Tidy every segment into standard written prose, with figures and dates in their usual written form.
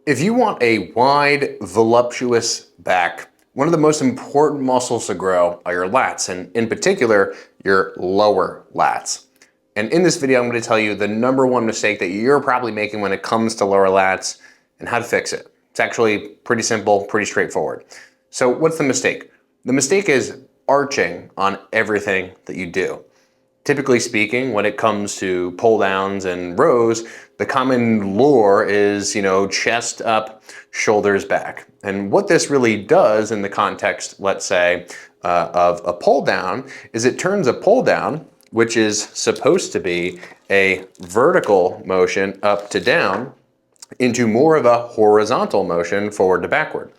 If you want a wide, voluptuous back, one of the most important muscles to grow are your lats, and in particular, your lower lats. And in this video, I'm going to tell you the #1 mistake that you're probably making when it comes to lower lats and how to fix it. It's actually pretty simple, pretty straightforward. So what's the mistake? The mistake is arching on everything that you do. Typically speaking, when it comes to pull downs and rows, the common lure is, chest up, shoulders back. And what this really does in the context, let's say, of a pull down, is it turns a pull down, which is supposed to be a vertical motion up to down, into more of a horizontal motion forward to backward.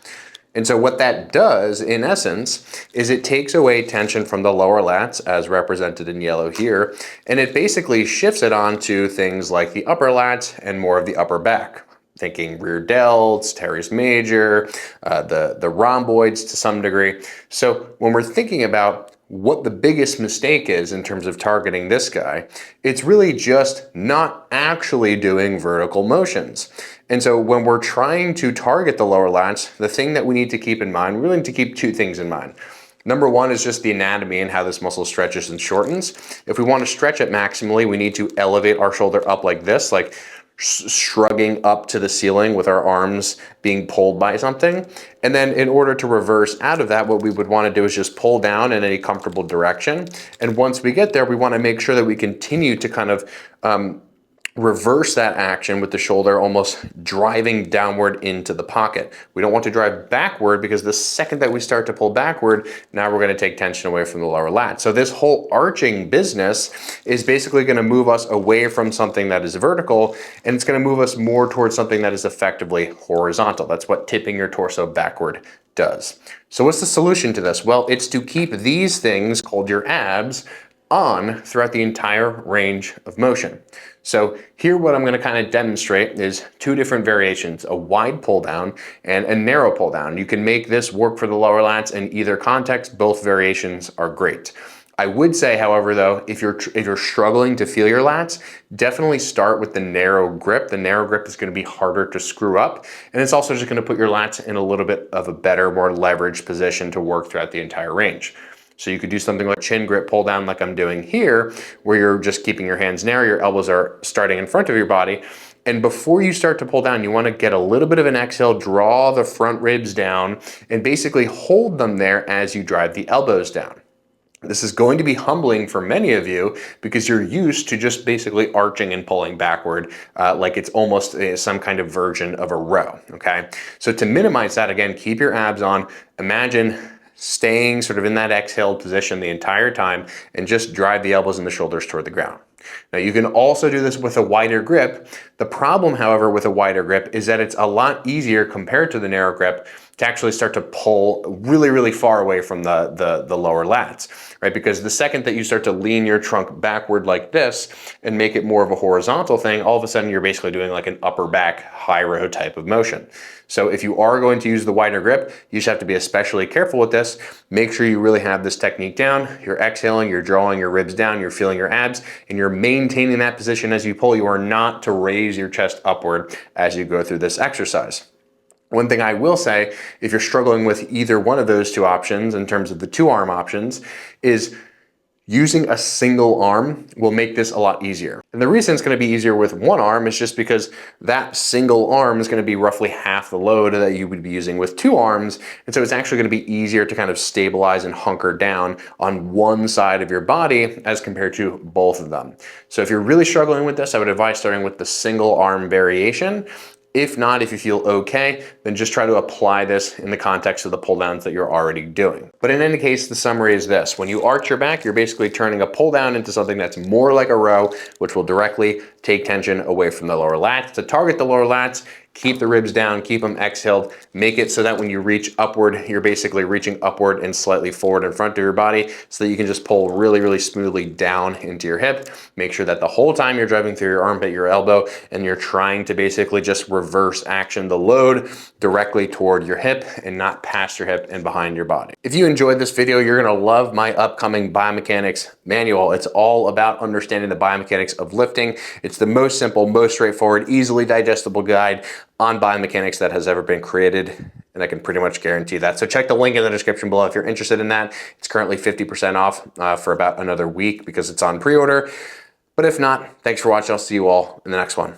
And so what that does, in essence, is it takes away tension from the lower lats, as represented in yellow here, and it basically shifts it onto things like the upper lats and more of the upper back. Thinking rear delts, teres major, the rhomboids to some degree. So when we're thinking about what the biggest mistake is in terms of targeting this guy, it's really just not actually doing vertical motions. And so when we're trying to target the lower lats, the thing that we need to keep in mind, we really need to keep two things in mind. #1 is just the anatomy and how this muscle stretches and shortens. If we want to stretch it maximally, we need to elevate our shoulder up like this, like shrugging up to the ceiling with our arms being pulled by something. And then in order to reverse out of that, what we would want to do is just pull down in a comfortable direction. And once we get there, we want to make sure that we continue to kind of reverse that action with the shoulder almost driving downward into the pocket. We don't want to drive backward, because the second that we start to pull backward, now we're going to take tension away from the lower lat. So this whole arching business is basically going to move us away from something that is vertical, and it's going to move us more towards something that is effectively horizontal. That's what tipping your torso backward does. So what's the solution to this? Well, it's to keep these things, called your abs, on throughout the entire range of motion. So here what I'm going to kind of demonstrate is two different variations, a wide pull down and a narrow pull down. You can make this work for the lower lats in either context. Both variations are great. I would say, however, though, if you're struggling to feel your lats, definitely start with the narrow grip. The narrow grip is going to be harder to screw up, and it's also just going to put your lats in a little bit of a better, more leveraged position to work throughout the entire range. So you could do something like chin grip pull down like I'm doing here, where you're just keeping your hands narrow, your elbows are starting in front of your body. And before you start to pull down, you want to get a little bit of an exhale, draw the front ribs down, and basically hold them there as you drive the elbows down. This is going to be humbling for many of you, because you're used to just basically arching and pulling backward like it's almost some kind of version of a row, okay? So to minimize that, again, keep your abs on. Imagine staying sort of in that exhaled position the entire time, and just drive the elbows and the shoulders toward the ground. Now you can also do this with a wider grip. The problem, however, with a wider grip is that it's a lot easier compared to the narrow grip to actually start to pull really, really far away from the lower lats, right? Because the second that you start to lean your trunk backward like this and make it more of a horizontal thing, all of a sudden you're basically doing like an upper back high row type of motion. So if you are going to use the wider grip, you just have to be especially careful with this. Make sure you really have this technique down. You're exhaling, you're drawing your ribs down, you're feeling your abs, and you're maintaining that position as you pull. You are not to raise your chest upward as you go through this exercise. One thing I will say, if you're struggling with either one of those two options in terms of the two arm options, is using a single arm will make this a lot easier. And the reason it's going to be easier with one arm is just because that single arm is going to be roughly half the load that you would be using with two arms. And so it's actually going to be easier to kind of stabilize and hunker down on one side of your body as compared to both of them. So if you're really struggling with this, I would advise starting with the single arm variation. If not, if you feel okay, then just try to apply this in the context of the pull downs that you're already doing. But in any case, the summary is this. When you arch your back, you're basically turning a pull down into something that's more like a row, which will directly take tension away from the lower lats. To target the lower lats, keep the ribs down, keep them exhaled, make it so that when you reach upward, you're basically reaching upward and slightly forward in front of your body, so that you can just pull really, really smoothly down into your hip. Make sure that the whole time you're driving through your armpit, your elbow, and you're trying to basically just reverse action the load directly toward your hip and not past your hip and behind your body. If you enjoyed this video, you're gonna love my upcoming biomechanics manual. It's all about understanding the biomechanics of lifting. It's the most simple, most straightforward, easily digestible guide on biomechanics that has ever been created, and I can pretty much guarantee that. So check the link in the description below if you're interested in that. It's currently 50% off for about another week because it's on pre-order. But if not, thanks for watching. I'll see you all in the next one.